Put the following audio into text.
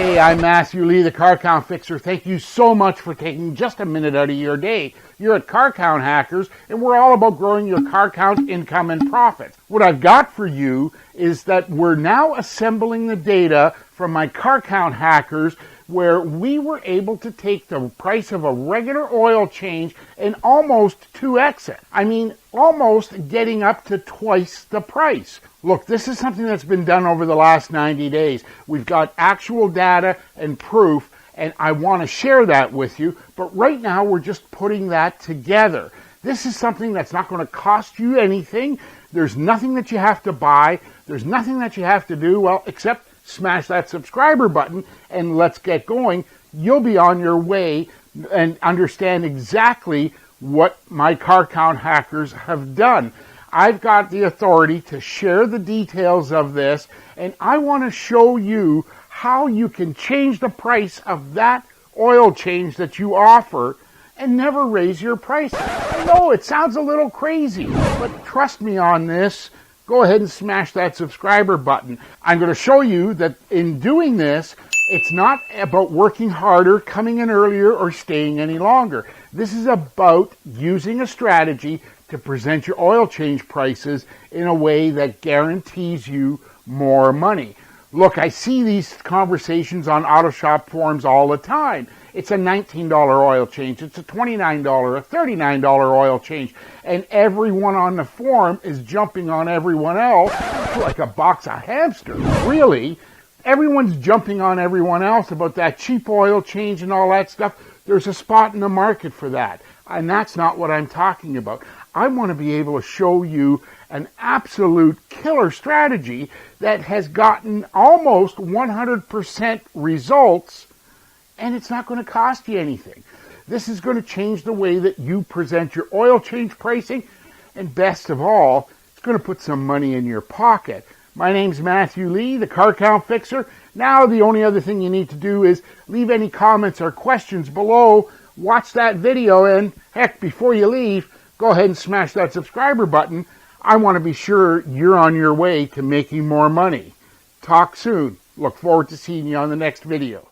Hey, I'm Matthew Lee, the Car Count Fixer. Thank you so much for taking just a minute out of your day. You're at Car Count Hackers, and we're all about growing your car count, income, and profits. What I've got for you is that we're now assembling the data from my Car Count Hackers, where we were able to take the price of a regular oil change and almost 2x it. I mean, almost getting up to twice the price. Look, this is something that's been done over the last 90 days. We've got actual data and proof, and I want to share that with you, but right now we're just putting that together. This is something that's not going to cost you anything. There's nothing that you have to buy. There's nothing that you have to do, well, except smash that subscriber button and let's get going. You'll be on your way and understand exactly what my Car Count Hackers have done. I've got the authority to share the details of this, and I want to show you how you can change the price of that oil change that you offer and never raise your price. I know it sounds a little crazy, but trust me on this. Go ahead and smash that subscriber button. I'm going to show you that in doing this, it's not about working harder, coming in earlier, or staying any longer. This is about using a strategy to present your oil change prices in a way that guarantees you more money. Look, I see these conversations on auto shop forums all the time. It's a $19 oil change. It's a $29, a $39 oil change. And everyone on the forum is jumping on everyone else like a box of hamsters. Really, everyone's jumping on everyone else about that cheap oil change and all that stuff. There's a spot in the market for that. And that's not what I'm talking about. I want to be able to show you an absolute killer strategy that has gotten almost 100% results, and it's not going to cost you anything. This is going to change the way that you present your oil change pricing, and best of all, it's going to put some money in your pocket. My name's Matthew Lee, the Car Count Fixer. Now the only other thing you need to do is leave any comments or questions below, watch that video, and heck, before you leave, go ahead and smash that subscriber button. I want to be sure you're on your way to making more money. Talk soon. Look forward to seeing you on the next video.